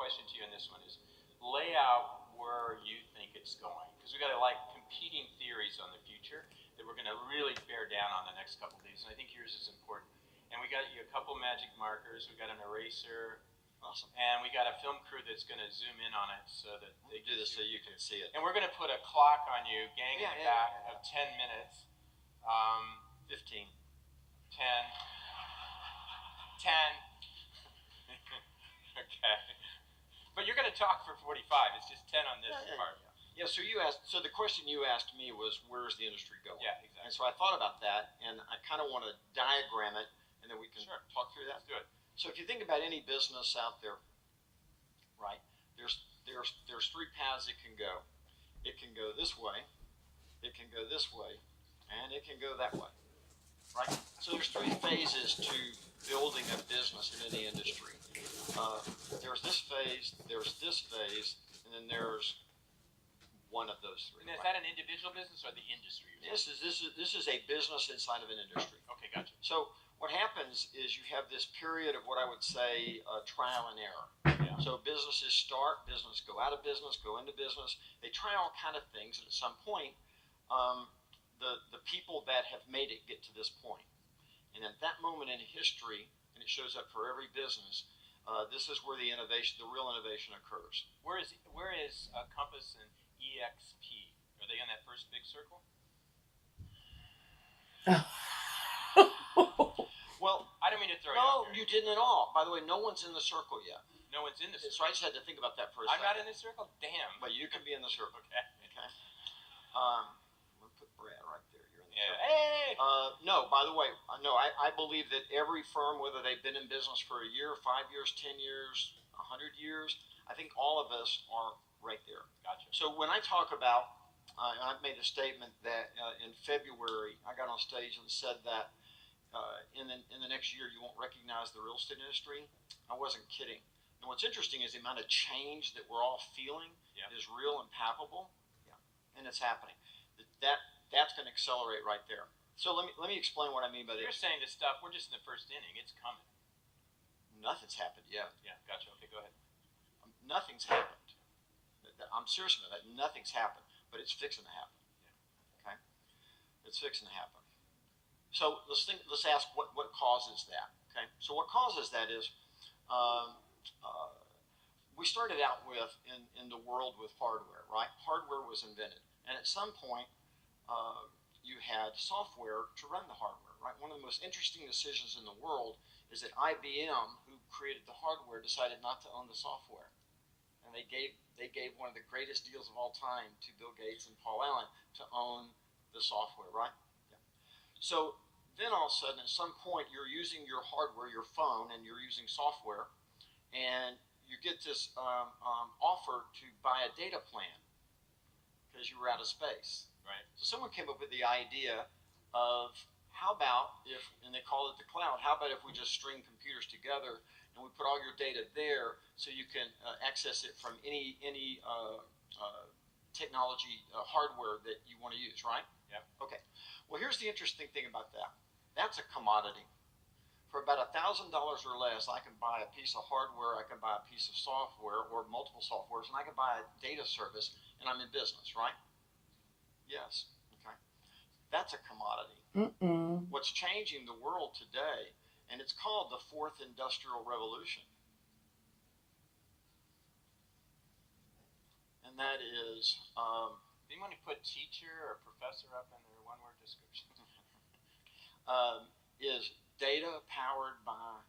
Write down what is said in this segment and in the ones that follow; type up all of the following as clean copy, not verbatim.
question to you in this one is, lay out where you think it's going, because we got like competing theories on the future that we're going to really bear down on the next couple of days, and I think yours is important. And we got you a couple magic markers, we got an eraser. Awesome. And we got a film crew that's going to zoom in on it so that they do this so you can see it. And we're going to put a clock on you, gang in the back of 10 minutes. 15. 10. 10. Okay. But you're going to talk for 45. It's just 10 on this part. Yeah, so you asked. So the question you asked me was, where's the industry going? Yeah, exactly. And so I thought about that, and I kind of want to diagram it, and then we can talk through that. Let's do it. So if you think about any business out there, right? There's three paths it can go. It can go this way, it can go this way, and it can go that way, right? So there's three phases to building a business in any industry. There's this phase, there's this phase, and then there's one of those three. And is that an individual business or the industry? This is a business inside of an industry. Okay, gotcha. So what happens is you have this period of what I would say trial and error. Yeah. So businesses start, business go out of business, go into business. They try all kind of things, and at some point, the people that have made it get to this point. And at that moment in history, and it shows up for every business, this is where the real innovation occurs. Where is Compass and EXP? Are they in that first big circle? Well, I don't mean to throw you no, off you didn't at all. By the way, no one's in the circle yet. No one's in the circle. So I just had to think about that for a I'm second. not in the circle? Damn. But you can be in the circle. Okay. I'm going to put Brad right there. You're in the circle. Hey! No, by the way, I believe that every firm, whether they've been in business for a year, 5 years, 10 years, 100 years, I think all of us are right there. Gotcha. So when I talk about, I've made a statement that in February, I got on stage and said that in the next year you won't recognize the real estate industry. I wasn't kidding. And what's interesting is the amount of change that we're all feeling is real and palpable. Yeah, and it's happening. That's going to accelerate right there. So let me explain what I mean by this. You're saying this stuff, we're just in the first inning. It's coming. Nothing's happened yet. Yeah, gotcha. Okay, go ahead. Nothing's happened. I'm serious about that. Nothing's happened, but it's fixing to happen. Yeah. Okay, it's fixing to happen. So let's ask what causes that. Okay, so what causes that is we started out with in the world with hardware, right? Hardware was invented, and at some point you had software to run the hardware, right? One of the most interesting decisions in the world is that IBM, who created the hardware, decided not to own the software, and they gave one of the greatest deals of all time to Bill Gates and Paul Allen to own the software, right? Yeah. So then all of a sudden, at some point, you're using your hardware, your phone, and you're using software, and you get this offer to buy a data plan because you were out of space. Right. So someone came up with the idea of how about if, and they call it the cloud, how about if we just string computers together and we put all your data there so you can access it from any technology hardware that you want to use, right? Yeah. Okay. Well, here's the interesting thing about that. That's a commodity. For about $1,000 or less, I can buy a piece of hardware, I can buy a piece of software or multiple softwares, and I can buy a data service, and I'm in business, right? Yes. Okay. That's a commodity. What's changing the world today, and it's called the Fourth Industrial Revolution, and that is... do you want to put teacher or professor up in their one-word description? Is data powered by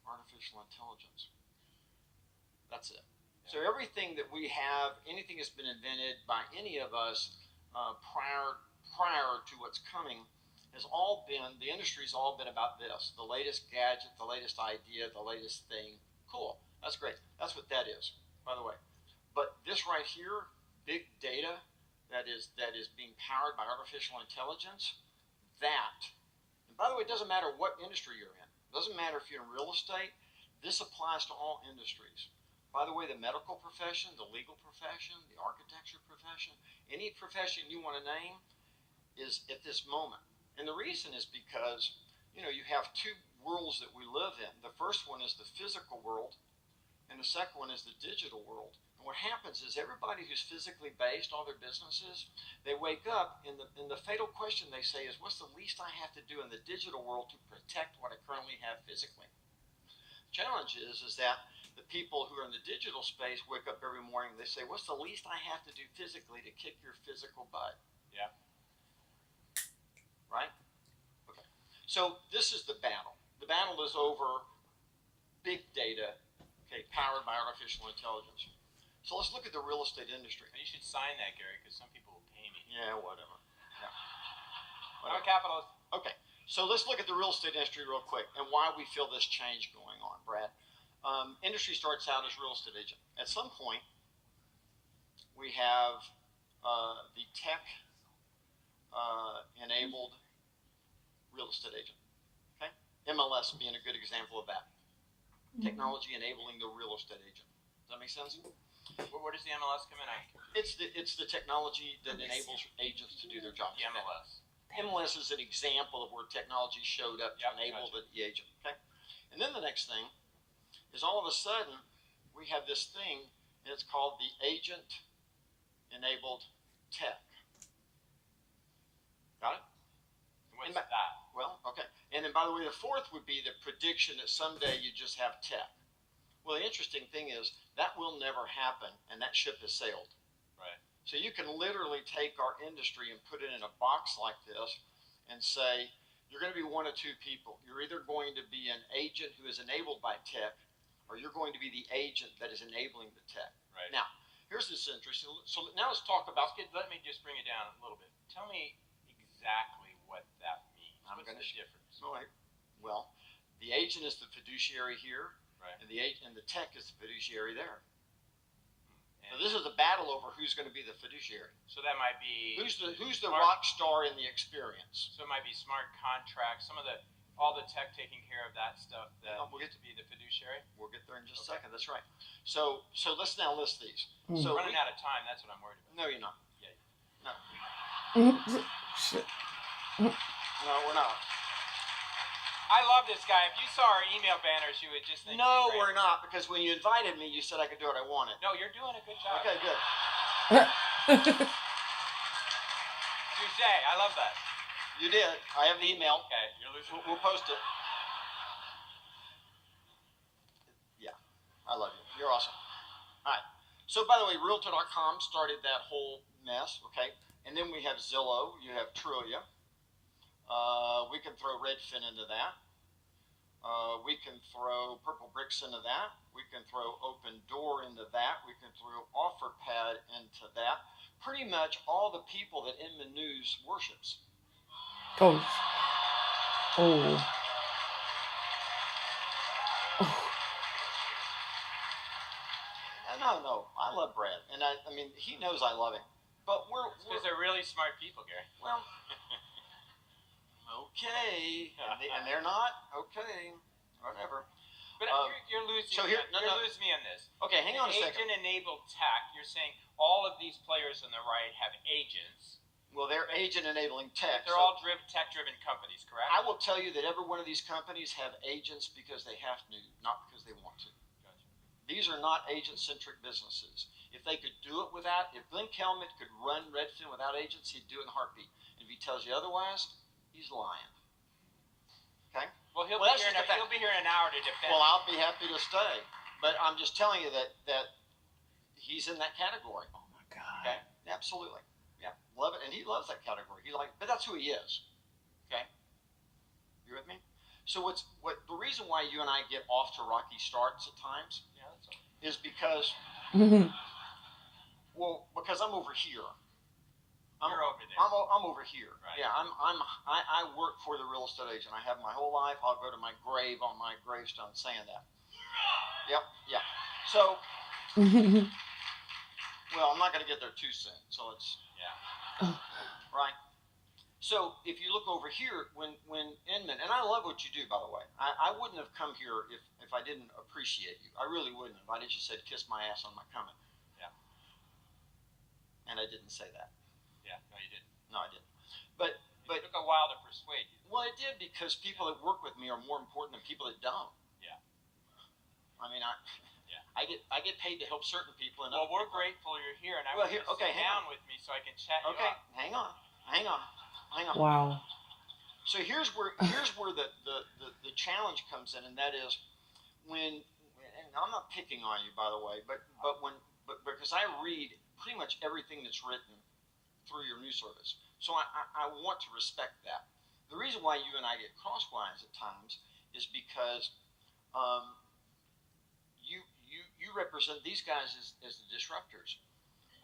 artificial intelligence. That's it. Yeah. So everything that we have, anything that's been invented by any of us prior to what's coming, the industry's all been about this. The latest gadget, the latest idea, the latest thing. Cool. That's great. That's what that is, by the way. But this right here, big data that is being powered by artificial intelligence, and by the way, it doesn't matter what industry you're in. It doesn't matter if you're in real estate. This applies to all industries. By the way, the medical profession, the legal profession, the architecture profession, any profession you want to name is at this moment. And the reason is because, you have two worlds that we live in. The first one is the physical world, and the second one is the digital world. And what happens is everybody who's physically based, all their businesses, they wake up and the fatal question they say is, what's the least I have to do in the digital world to protect what I currently have physically? The challenge is that the people who are in the digital space wake up every morning and they say, what's the least I have to do physically to kick your physical butt? Yeah. Right? Okay. So this is the battle. The battle is over big data, okay, powered by artificial intelligence. So let's look at the real estate industry. And you should sign that, Gary, because some people will pay me. Yeah, whatever. Yeah. I'm a capitalist. Okay, so let's look at the real estate industry real quick and why we feel this change going on, Brad. Industry starts out as real estate agent. At some point, we have the tech enabled real estate agent. Okay, MLS being a good example of that. Technology enabling the real estate agent. Does that make sense? Where does the MLS come in? It's the technology that enables agents to do their jobs. The MLS. MLS is an example of where technology showed up to enable the agent. Okay, and then the next thing is all of a sudden we have this thing, and it's called the agent-enabled tech. Got it? What's that? Well, okay. And then, by the way, the fourth would be the prediction that someday you just have tech. Well, the interesting thing is that will never happen, and that ship has sailed. Right. So you can literally take our industry and put it in a box like this and say, you're going to be one of two people. You're either going to be an agent who is enabled by tech, or you're going to be the agent that is enabling the tech. Right. Now, here's this interesting. So now let's talk about. Let me just bring it down a little bit. Tell me exactly what that means. What's the difference? Well, the agent is the fiduciary here, right, and the agent and the tech is the fiduciary there. And so this is a battle over who's going to be the fiduciary. So that might be who's the rock star in the experience. So it might be smart contracts. All the tech taking care of that stuff that we'll get to be the fiduciary. We'll get there in just a second. That's right. So let's now list these. So running out of time. That's what I'm worried about. No, you're not. Yeah. No. Shit. No, we're not. I love this guy. If you saw our email banners, you would just think. No, we're not, because when you invited me, you said I could do what I wanted. No, you're doing a good job. Okay, good. Touche. I love that. You did. I have the email. Okay, you're losing. We'll post it. Yeah, I love you. You're awesome. All right. So, by the way, Realtor.com started that whole mess, okay? And then we have Zillow. You have Trulia. We can throw Redfin into that. We can throw Purple Bricks into that. We can throw Open Door into that. We can throw OfferPad into that. Pretty much all the people that Inman News worships. Oh. Oh. No, I love Brad, and I mean he knows I love him. But we're because they're really smart people, Gary. Well, okay, and they're not okay, whatever. But you're losing. So here, you're losing me on this. Okay, hang on a second. Agent-enabled tech. You're saying all of these players on the right have agents. Well, they're agent-enabling tech. They're all tech-driven companies, correct? I will tell you that every one of these companies have agents because they have to, not because they want to. Gotcha. These are not agent-centric businesses. If they could do it without, if Glenn Kelman could run Redfin without agents, he'd do it in a heartbeat. And if he tells you otherwise, he's lying. Okay? Well, he'll be here in an hour to defend. Well, I'll be happy to stay, but I'm just telling you that he's in that category. Oh my God. Okay? Absolutely. Yeah, love it, and he loves that category. But that's who he is. Okay? You with me? So the reason why you and I get off to rocky starts at times, yeah, that's all. is because because I'm over here. You're over there. I'm over here. Right. Yeah, I work for the real estate agent. I have my whole life. I'll go to my grave on my gravestone saying that. Yep. Yeah. So, well, I'm not going to get there too soon. So it's right. So if you look over here, when Inman, and I love what you do, by the way. I wouldn't have come here if I didn't appreciate you. I really wouldn't have. I just said kiss my ass on my coming. Yeah. And I didn't say that. Yeah, no, you didn't. No, I didn't. But it took a while to persuade you. Well, it did because people that work with me are more important than people that don't. Yeah. I mean, yeah. I get paid to help certain people. And well, we're grateful you're here, and I want you to sit down with me so I can chat you up. Hang on. Wow. So here's where the challenge comes in, and that is when, and I'm not picking on you, by the way, but because I read pretty much everything that's written through your news service, so I want to respect that. The reason why you and I get crosswise at times is because you represent these guys as the disruptors.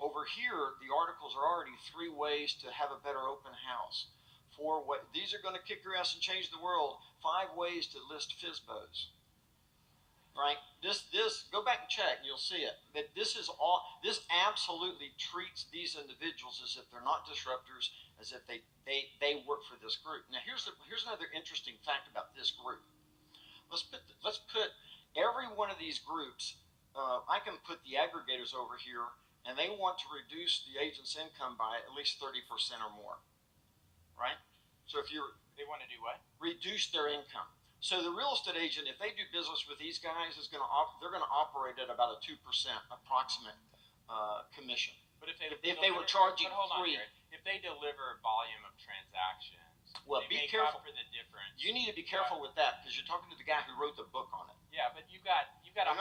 Over here, the articles are already 3 ways to have a better open house. 4 ways, these are going to kick your ass and change the world. 5 ways to list FISBOs. Right? This go back and check, and you'll see it. That this absolutely treats these individuals as if they're not disruptors, as if they work for this group. Now here's another interesting fact about this group. Let's put every one of these groups. I can put the aggregators over here, and they want to reduce the agent's income by at least 30% or more. Right? So they want to do what? Reduce their income. So the real estate agent, if they do business with these guys, they're going to operate at about a 2% approximate commission. But if they were charging hold on, 3, Gary. If they deliver volume of transactions, well, be careful. Up for the difference. You need to be careful with that because you're talking to the guy who wrote the book on it. Yeah, but you got 100,000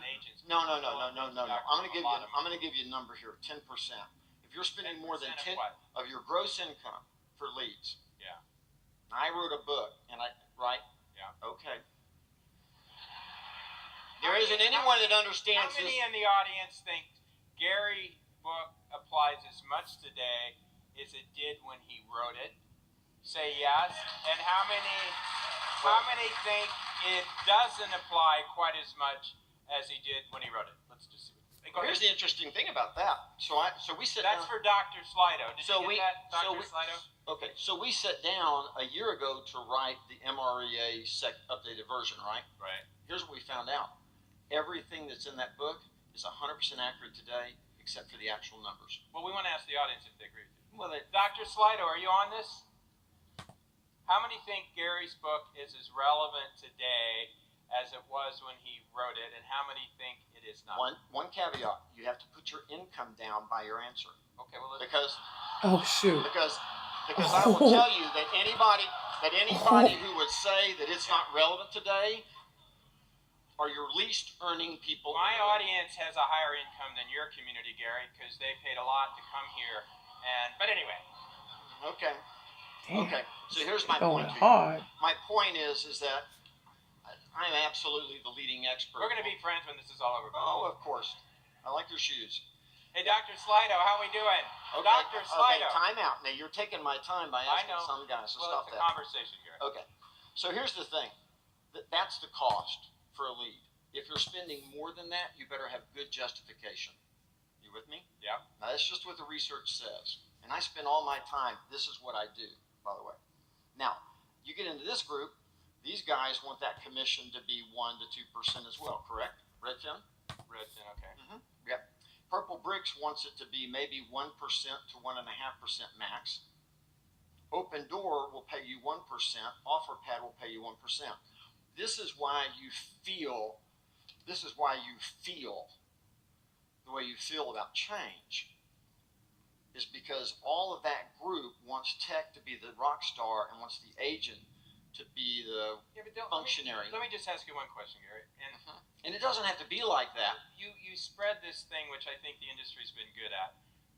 agents. No. I'm going to give you a number here, 10%. If you're spending more than 10 of your gross income for leads. Yeah. I wrote a book, and right? Yeah. Okay. There isn't anyone that understands this. How many this. in the audience think Gary's book applies as much today as it did when he wrote it? Say yes. And how many think it doesn't apply quite as much as he did when he wrote it? Let's just see. Well, here's the interesting thing about that. So we sit. That's for Dr. Slido. Did you get that, Dr. Slido? Okay, so we sat down a year ago to write the MREA updated version, right? Right. Here's what we found out. Everything that's in that book is 100% accurate today, except for the actual numbers. Well, we want to ask the audience if they agree with you. Well, Dr. Slido, are you on this? How many think Gary's book is as relevant today as it was when he wrote it, and how many think it is not? One caveat: you have to put your income down by your answer. Okay, well, because I will tell you that anybody who would say that it's not relevant today are your least earning people. My audience has a higher income than your community, Gary, because they paid a lot to come here. But anyway. Okay. Damn. Okay. So here's my going point. Hard. My point is that I'm absolutely the leading expert. We're going to be friends when this is all over. Oh, of course. I like your shoes. Hey, Dr. Slido, how we doing? Okay, Dr. Slido. Okay, time out. Now, you're taking my time by asking some guys to stop that. Well, it's a conversation, Gary. Okay. So here's the thing. That's the cost for a lead. If you're spending more than that, you better have good justification. You with me? Yeah. Now, that's just what the research says. And I spend all my time. This is what I do, by the way. Now, you get into this group. These guys want that commission to be 1 to 2% as well, correct? Redfin? Redfin, okay. Mm-hmm. Yep. Purple Bricks wants it to be maybe 1% to 1.5% max. Open Door will pay you 1%. OfferPad will pay you 1%. This is why you feel the way you feel about change. Is because all of that group wants tech to be the rock star and wants the agent to be the functionary. Let me just ask you one question, Gary. And it doesn't have to be like that. You spread this thing, which I think the industry's been good at,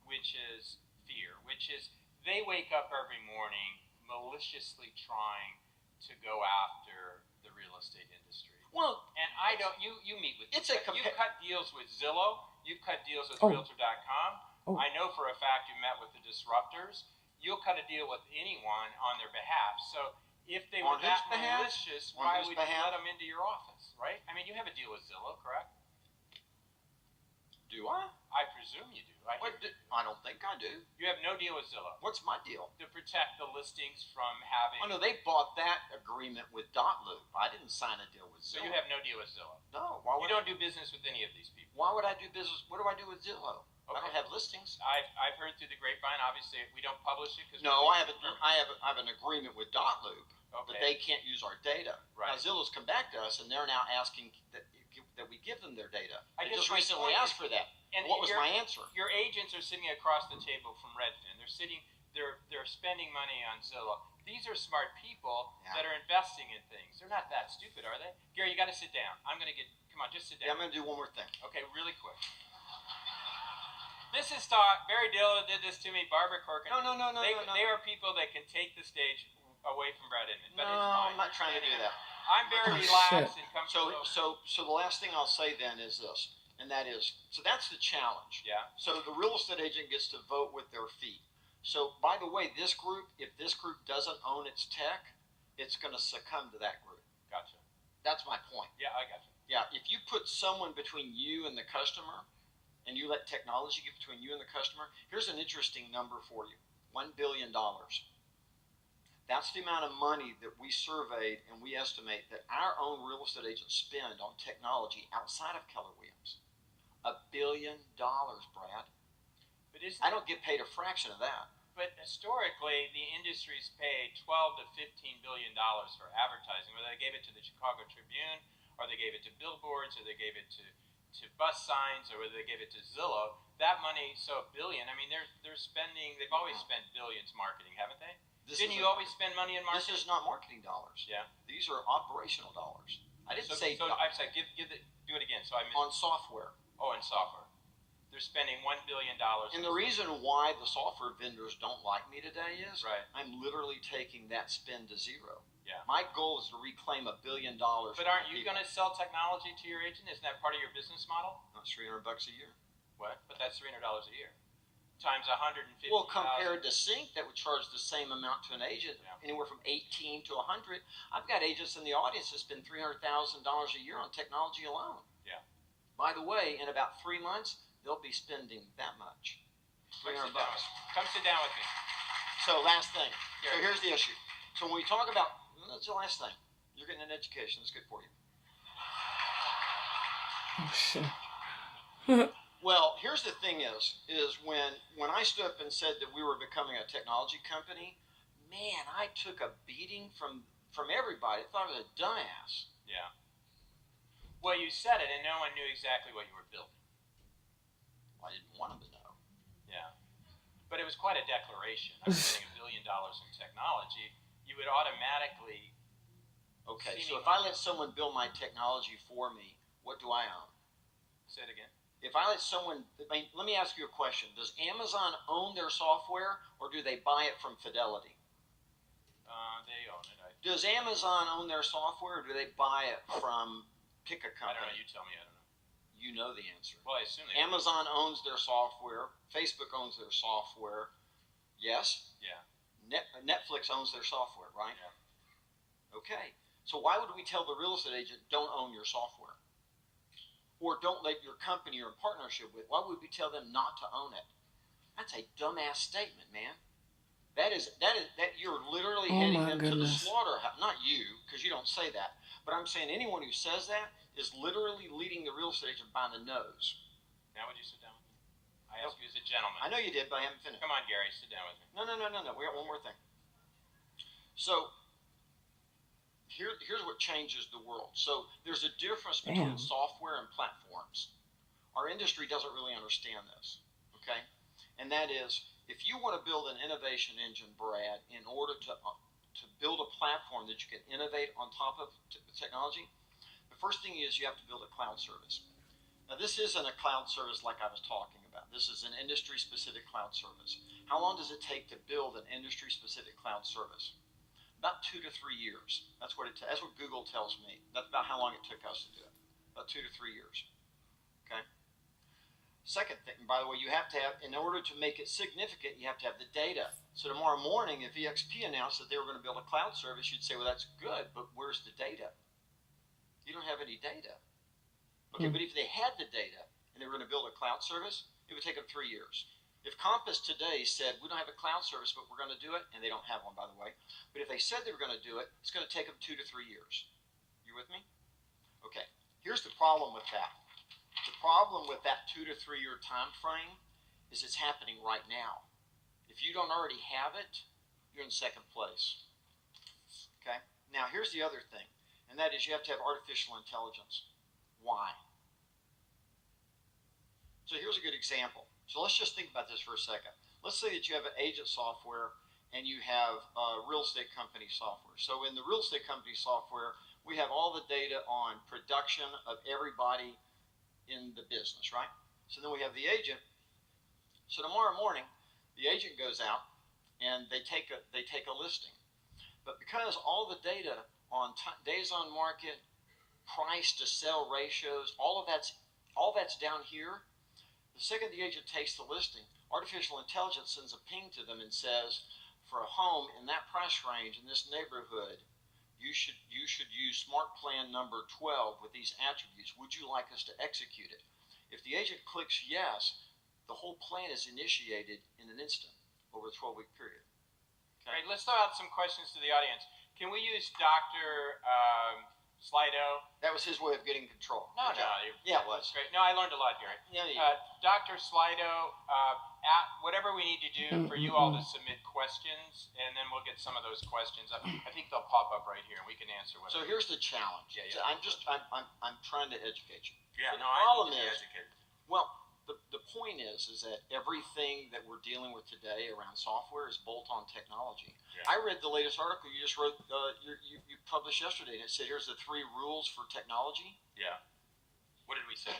which is fear, which is they wake up every morning maliciously trying to go after the real estate industry. Well, and I don't. You meet with. You cut deals with Zillow. You've cut deals with Realtor.com. I know for a fact you met with the disruptors. You'll cut a deal with anyone on their behalf. So if they were that malicious, why would you let them into your office, right? I mean, you have a deal with Zillow, correct? Do I? I presume you do. I don't think I do. You have no deal with Zillow. What's my deal? To protect the listings from having... Oh, no, they bought that agreement with Dotloop. I didn't sign a deal with Zillow. So you have no deal with Zillow? No. You don't do business with any of these people? Why would I do business? What do I do with Zillow? Okay. I don't have listings. I've heard through the grapevine. Obviously, we don't publish it because I have an agreement with Dotloop, but they can't use our data. Right. Now Zillow's come back to us, and they're now asking that that we give them their data. I They guess just my recently point asked is- for that. And What was my answer? Your agents are sitting across the table from Redfin. They're spending money on Zillow. These are smart people that are investing in things. They're not that stupid, are they? Gary, you got to sit down. Come on, just sit down. Yeah, I'm going to do one more thing. Okay, really quick. This is Barry Dillon did this to me, Barbara Corcoran. No. They are people that can take the stage away from Brad Inman. But No, it's fine. I'm not trying to do that. I'm very Oh, relaxed shit. and comfortable. So the last thing I'll say then is this, and that is, so that's the challenge. Yeah. So the real estate agent gets to vote with their feet. So by the way, this group, if this group doesn't own its tech, it's going to succumb to that group. Gotcha. That's my point. Yeah, I gotcha. Yeah, if you put someone between you and the customer, and you let technology get between you and the customer, here's an interesting number for you: $1 billion. That's the amount of money that we surveyed, and we estimate that our own real estate agents spend on technology outside of Keller Williams. $1 billion, Brad. But I don't get paid a fraction of that. But historically, the industry's paid $12 to $15 billion for advertising, whether they gave it to the Chicago Tribune, or they gave it to billboards, or they gave it to bus signs, or whether they gave it to Zillow. That money, so $1 billion. I mean, they're spending. They've always spent billions marketing, haven't they? Didn't you always spend money in marketing? This is not marketing dollars. Yeah. These are operational dollars. I didn't say. So I'm sorry. Do it again. So I missed. On software. Oh, in software. They're spending $1 billion. And the reason why the software vendors don't like me today is right. I'm literally taking that spend to zero. Yeah. My goal is to reclaim $1 billion. But aren't you going to sell technology to your agent? Isn't that part of your business model? That's $300 a year. What? But that's $300 a year. Times 150. Well, compared to Sync, that would charge the same amount to an agent, anywhere from 18 to 100. I've got agents in the audience that spend $300,000 a year on technology alone. Yeah. By the way, in about 3 months, they'll be spending that much. $300. Come sit down with me. So last thing. So here's the issue. So when we talk about, that's the last thing. You're getting an education. That's good for you. Oh, shit. Well, here's the thing is when I stood up and said that we were becoming a technology company, man, I took a beating from everybody. I thought I was a dumbass. Yeah. Well, you said it, and no one knew exactly what you were building. Well, I didn't want them to know. Yeah. But it was quite a declaration. I'm spending $1 billion in technology. You would automatically. Okay, so if I let someone build my technology for me, what do I own? Say it again. If I let someone, let me ask you a question. Does Amazon own their software, or do they buy it from Fidelity? They own it. Does Amazon own their software, or do they buy it from pick a company? I don't know. You tell me. I don't know. You know the answer. Well, I assume they Amazon owns their software. Facebook owns their software. Yes? Yeah. Netflix owns their software, right? Yeah. Okay. So why would we tell the real estate agent, don't own your software? Or don't let your company you're in partnership with, why would we tell them not to own it? That's a dumbass statement, man. That you're literally heading them to the slaughterhouse. Not you, because you don't say that. But I'm saying anyone who says that is literally leading the real estate agent by the nose. Now would you sit down with me? I asked you as a gentleman. I know you did, but I haven't finished. Come on, Gary, sit down with me. No. We got one more thing. So here's what changes the world. So there's a difference between software and platforms. Our industry doesn't really understand this, okay? And that is, if you want to build an innovation engine, Brad, in order to build a platform that you can innovate on top of technology, the first thing is you have to build a cloud service. Now, this isn't a cloud service like I was talking about. This is an industry-specific cloud service. How long does it take to build an industry-specific cloud service? About 2 to 3 years. That's what Google tells me. That's about how long it took us to do it. About 2 to 3 years. Okay? Second thing, by the way, you have to have, in order to make it significant, you have to have the data. So tomorrow morning, if EXP announced that they were going to build a cloud service, you'd say, well, that's good, but where's the data? You don't have any data. Okay, but if they had the data and they were going to build a cloud service, it would take them 3 years. If Compass today said, we don't have a cloud service, but we're going to do it, and they don't have one, by the way, but if they said they were going to do it, it's going to take them 2 to 3 years. You with me? Okay, here's the problem with that. The problem with that 2 to 3 year time frame is it's happening right now. If you don't already have it, you're in second place. Okay? Now, here's the other thing, and that is you have to have artificial intelligence. Why? So here's a good example. So let's just think about this for a second. Let's say that you have an agent software and you have real estate company software. So in the real estate company software, we have all the data on production of everybody in the business, right? So then we have the agent. So tomorrow morning, the agent goes out and they take a listing. But because all the data on days on market, price to sell ratios, all that's down here. The second the agent takes the listing, artificial intelligence sends a ping to them and says, for a home in that price range in this neighborhood, you should use smart plan number 12 with these attributes. Would you like us to execute it? If the agent clicks yes, the whole plan is initiated in an instant over a 12-week period. Okay. All right, let's throw out some questions to the audience. Can we use Dr. Slido? That was his way of getting control. No. Yeah, it was. Great. No, I learned a lot, Gary. Yeah. Dr. Slido, whatever we need to do for you all to submit questions, and then we'll get some of those questions up. I think they'll pop up right here, and we can answer whatever. So here's the challenge. Yeah. So I'm trying to educate you. Yeah, so no, the problem I need to is, educate. well, the point is that everything that we're dealing with today around software is bolt-on technology. Yeah. I read the latest article you just wrote, you published yesterday, and it said here's the 3 rules for technology. Yeah. What did we say?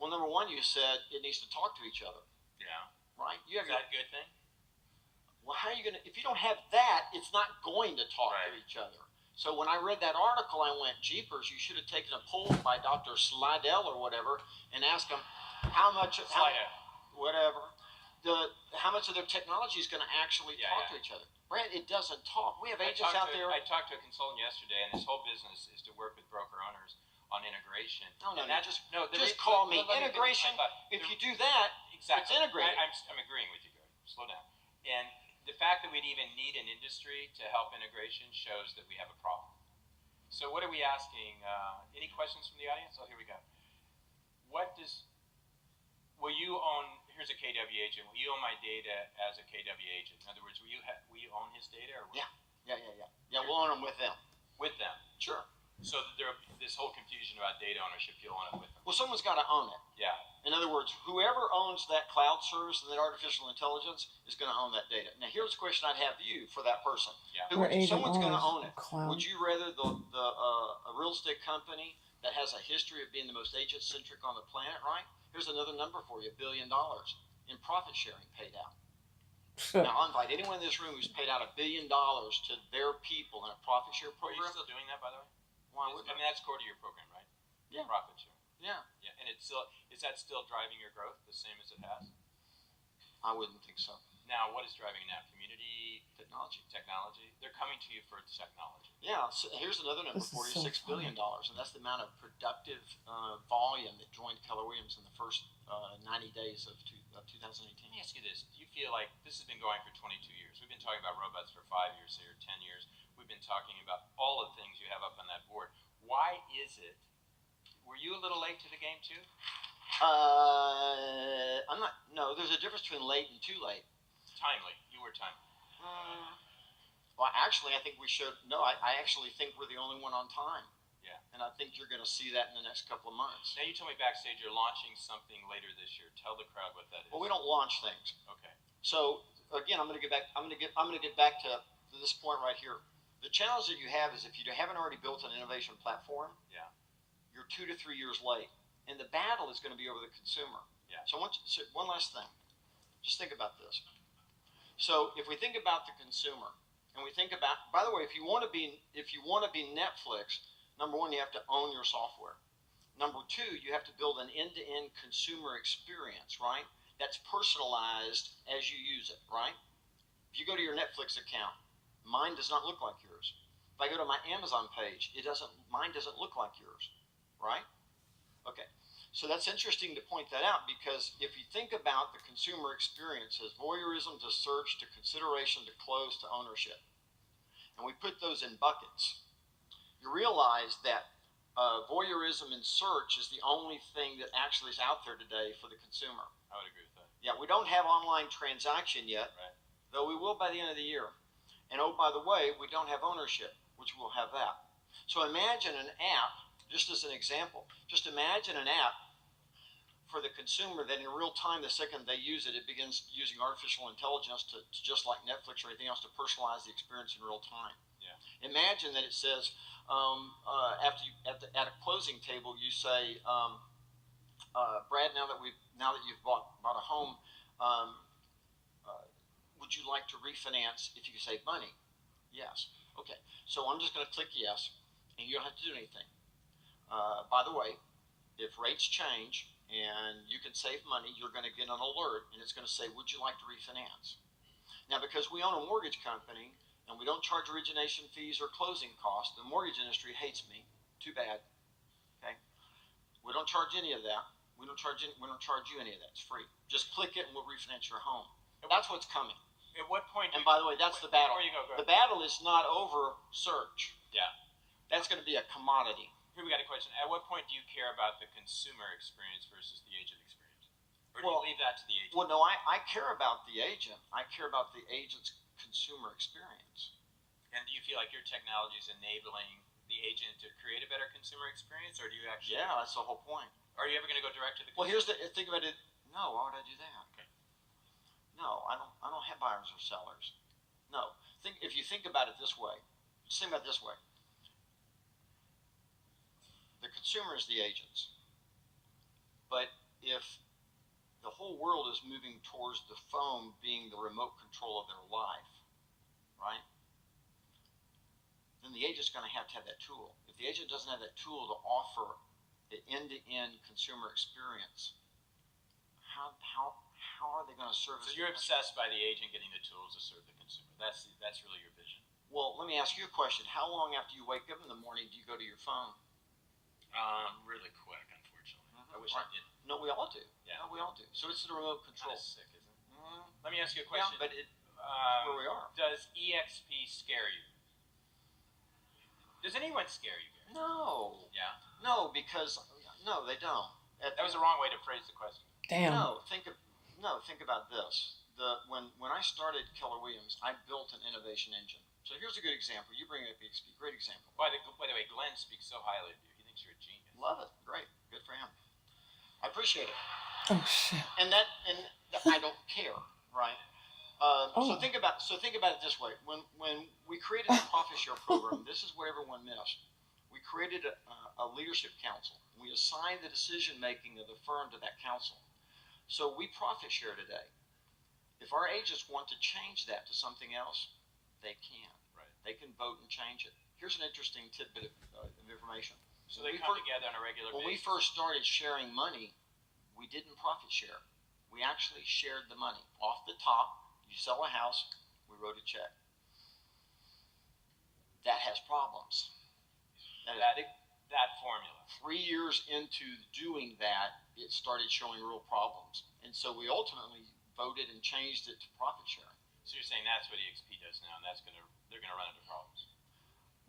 Well, number 1, you said it needs to talk to each other. Yeah. Right? You have Is that a good thing? Well, how are you gonna? If you don't have that, it's not going to talk to each other. So when I read that article, I went, jeepers, you should have taken a poll by Dr. Slidell or whatever and asked them how much of how much of their technology is going to actually talk to each other. Brad, it doesn't talk. We have agents out there. I talked to a consultant yesterday, and his whole business is to work with broker owners on integration. Just call me. Integration, if you do that, exactly. It's integrated. I'm agreeing with you, Gary. Slow down. And the fact that we'd even need an industry to help integration shows that we have a problem. So what are we asking? Any questions from the audience? Oh, here we go. Will you own, here's a KW agent, will you own my data as a KW agent? In other words, will you own his data? Or Yeah, we'll own them with them. With them? Sure. So this whole confusion about data ownership, you'll own it with them. Well, someone's got to own it. Yeah. In other words, whoever owns that cloud service and that artificial intelligence is going to own that data. Now, here's a question I'd have you for that person. Yeah. Someone's going to own it. Cloud. Would you rather a real estate company that has a history of being the most agent-centric on the planet, right? Here's another number for you, $1 billion in profit sharing paid out. Now, I'll invite anyone in this room who's paid out $1 billion to their people in a profit share Are you program. still doing that, by the way? Why would I mean, that's core to your program, right? Yeah. Profit share. Yeah. Yeah. And is that still driving your growth the same as it has? I wouldn't think so. Now, what is driving it now? Community Technology. They're coming to you for technology. Yeah. So here's another number, This is $46 so billion, and that's the amount of productive volume that joined Keller Williams in the first 90 days of 2018. Let me ask you this. Do you feel like this has been going for 22 years? We've been talking about robots for 5 years here, 10 years. We've been talking about all the things you have up on that board. Why is it? Were you a little late to the game too? I'm not. No, there's a difference between late and too late. Timely. You were timely. Well, actually, I think we should. No, I actually think we're the only one on time. Yeah. And I think you're going to see that in the next couple of months. Now you told me backstage you're launching something later this year. Tell the crowd what that is. Well, we don't launch things. Okay. So again, I'm going to get back. I'm going to get back to this point right here. The challenge that you have is if you haven't already built an innovation platform, yeah, you're 2 to 3 years late, and the battle is going to be over the consumer. Yeah. So one last thing, just think about this. So if we think about the consumer, and we think about, by the way, if you want to be Netflix, number 1, you have to own your software. Number 2, you have to build an end-to-end consumer experience, right? That's personalized as you use it, right? If you go to your Netflix account, mine does not look like yours. If I go to my Amazon page, mine doesn't look like yours, right? Okay, so that's interesting to point that out because if you think about the consumer experience as voyeurism to search to consideration to close to ownership, and we put those in buckets, you realize that voyeurism in search is the only thing that actually is out there today for the consumer. I would agree with that. Yeah, we don't have online transaction yet, right, though we will by the end of the year. And oh, by the way, we don't have ownership, which we'll have that. So imagine an app, just as an example, just imagine an app consumer that in real time, the second they use it, it begins using artificial intelligence to just like Netflix or anything else, to personalize the experience in real time. Yeah. Imagine that it says, after you, at a closing table, you say, Brad, now that you've bought a home, would you like to refinance if you could save money? Yes. Okay. So I'm just going to click yes, and you don't have to do anything. By the way, if rates change and you can save money, you're going to get an alert, and it's going to say, would you like to refinance? Now, because we own a mortgage company and we don't charge origination fees or closing costs, the mortgage industry hates me. Too bad. Okay. We don't charge any of that. We don't charge you any of that. It's free. Just click it and we'll refinance your home. That's what's coming. At what point? And by the way, that's the battle. Before you go. The battle is not over search. Yeah. That's going to be a commodity. Here we got a question. At what point do you care about the consumer experience versus the agent experience? Or do you leave that to the agent? Well, no, I care about the agent. I care about the agent's consumer experience. And do you feel like your technology is enabling the agent to create a better consumer experience, or do you actually? Yeah, that's the whole point. Are you ever going to go direct to the consumer? Well, here's the think about it. No, why would I do that? Okay. No, I don't have buyers or sellers. No. If you think about it this way, just think about it this way. The consumer is the agents. But if the whole world is moving towards the phone being the remote control of their life, right? Then the agent's going to have that tool. If the agent doesn't have that tool to offer the end-to-end consumer experience, how are they going to service? So you're obsessed by the agent getting the tools to serve the consumer. That's really your vision. Well, let me ask you a question. How long after you wake up in the morning do you go to your phone? Really quick, unfortunately. I wish I didn't. No, we all do. Yeah. No, we all do. So it's the remote control. Kind of sick, isn't it? Let me ask you a question. Yeah, but where we are. Does EXP scare you? Does anyone scare you, Gary? No. Yeah? No, because no, they don't. That was the wrong way to phrase the question. Damn. No, think about this. When I started Keller Williams, I built an innovation engine. So here's a good example. You bring up EXP, great example. By the way, Glenn speaks so highly of you. He thinks you're a genius. Love it. Great. Good for him. I appreciate it. Oh shit. And I don't care, right? So think about it this way. When we created the profit share program, this is what everyone missed. We created a leadership council. We assigned the decision making of the firm to that council. So we profit share today. If our agents want to change that to something else, they can. Right. They can vote and change it. Here's an interesting tidbit of information. So they come together on a regular basis. When we first started sharing money, we didn't profit share. We actually shared the money. Off the top, you sell a house, we wrote a check. That has problems. That formula. 3 years into doing that, it started showing real problems. And so we ultimately voted and changed it to profit sharing. So you're saying that's what EXP does now, and they're gonna run into problems.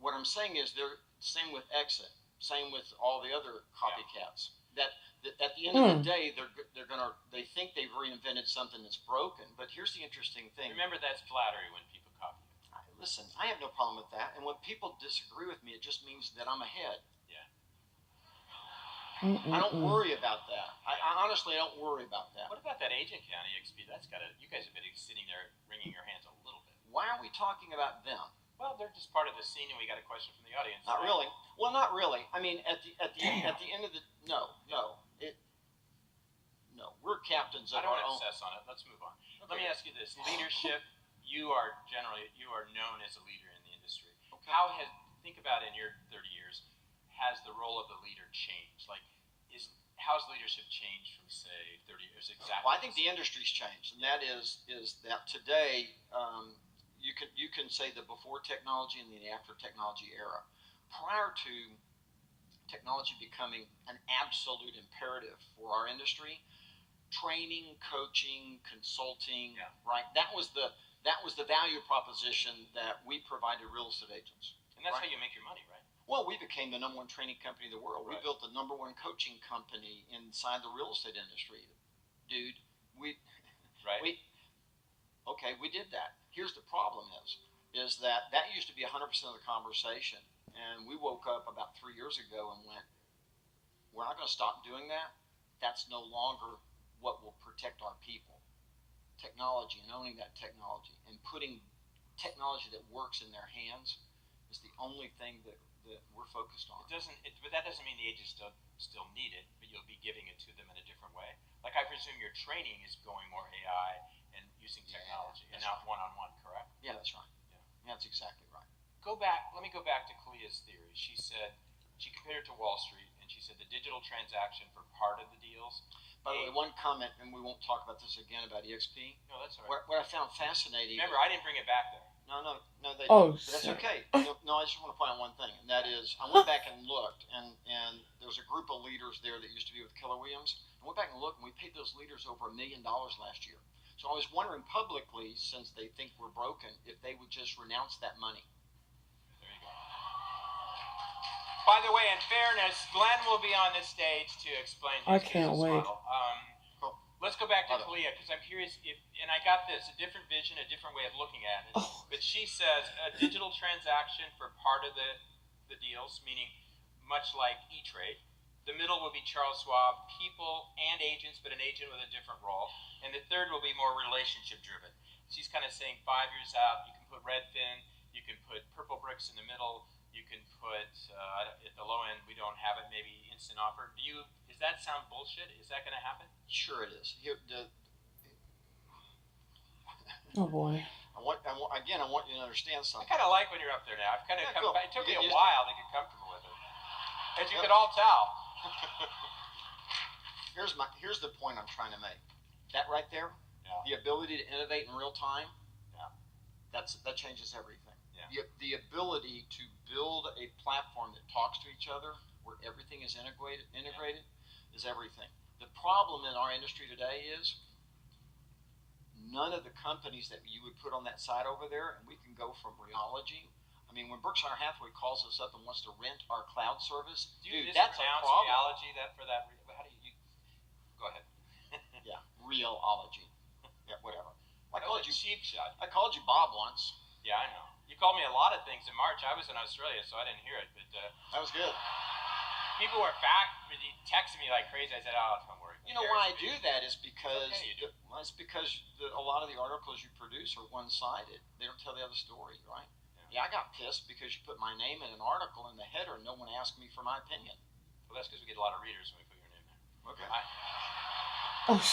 What I'm saying is they're same with Exit, same with all the other copycats. Yeah. That at the end of the day, they think they've reinvented something that's broken. But here's the interesting thing. Remember, that's flattery when people copy you. Listen, I have no problem with that. And when people disagree with me, it just means that I'm ahead. Yeah. I don't worry about that. I honestly don't worry about that. What about that agent count, EXP? You guys have been sitting there wringing your hands a little bit. Why are we talking about them? Well, they're just part of the scene, and we got a question from the audience. Not really. Well, not really. I mean, at the end of the no. We're captains of our own. I don't want to obsess on it. Let's move on. Okay. Let me ask you this: leadership. You are known as a leader in the industry. Okay. Think about in your 30 years, has the role of the leader changed? Like, how's leadership changed from say 30 years exactly? Well, I think the industry's changed, and that is that today. You can say the before technology and the after technology era. Prior to technology becoming an absolute imperative for our industry, training, coaching, consulting, right? That was the value proposition that we provided real estate agents. And that's how you make your money, right? Well, we became the #1 training company in the world. Right. We built the #1 coaching company inside the real estate industry. Dude, we did that. Here's the problem is that used to be 100% of the conversation. And we woke up about 3 years ago and went, we're not going to stop doing that. That's no longer what will protect our people. Technology, and owning that technology, and putting technology that works in their hands is the only thing that we're focused on. But that doesn't mean the agents still need it, but you'll be giving it to them in a different way. Like I presume your training is going more AI and using technology, and not one-on-one, correct? Yeah, that's right. Yeah, that's exactly right. Let me go back to Clea's theory. She said, she compared it to Wall Street, and she said the digital transaction for part of the deals. By the way, one comment, and we won't talk about this again about EXP. No, that's all right. What I found fascinating. Remember, I didn't bring it back there. No, they Oh, don't. But that's okay. No, I just want to point out one thing, and that is, I went back and looked, and there was a group of leaders there that used to be with Keller Williams. I went back and looked, and we paid those leaders over $1 million last year. So I was wondering publicly, since they think we're broken, if they would just renounce that money. There you go. By the way, in fairness, Glenn will be on this stage to explain his business model. Let's go back to Clea, because I'm curious if, and I got this, a different vision, a different way of looking at it. Oh. But she says a digital transaction for part of the deals, meaning much like E-Trade. The middle will be Charles Schwab, people and agents, but an agent with a different role. And the third will be more relationship driven. She's kind of saying 5 years out, you can put Redfin, you can put Purple Bricks in the middle, you can put, at the low end, we don't have it, maybe instant offer. Does that sound bullshit? Is that going to happen? Sure it is. Oh boy. I want you to understand something. I kind of like when you're up there now. I've kind of cool. It took me a while to get comfortable with it, as you can all tell. Here's the point I'm trying to make. That right there, the ability to innovate in real time, that changes everything. Yeah. The ability to build a platform that talks to each other, where everything is integrated is everything. The problem in our industry today is none of the companies that you would put on that side over there, and we can go from rheology. I mean, when Berkshire Hathaway calls us up and wants to rent our cloud service, that's a problem. Rheology, how do you go ahead? Yeah, rheology. Yeah, whatever. I called you cheap shot. I called you Bob once. Yeah, I know. You called me a lot of things in March. I was in Australia, so I didn't hear it. But that was good. People were texting me like crazy. I said, "Oh, don't worry." You know why I do that is because it's a lot of the articles you produce are one-sided. They don't tell the other story, right? Yeah, I got pissed because you put my name in an article in the header and no one asked me for my opinion. Well, that's because we get a lot of readers when we put your name there. Okay. Oh.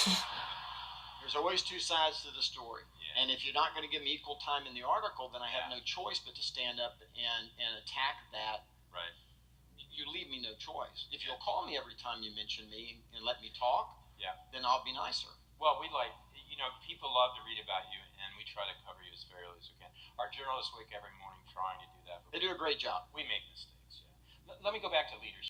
There's always two sides to the story. Yeah. And if you're not going to give me equal time in the article, then I have no choice but to stand up and attack that. Right. You leave me no choice. If you'll call me every time you mention me and let me talk, then I'll be nicer. Well, people love to read about you, and we try to cover you as fairly as we can. Our journalists wake every morning trying to do that. They do a great job. We make mistakes, Let me go back to leadership.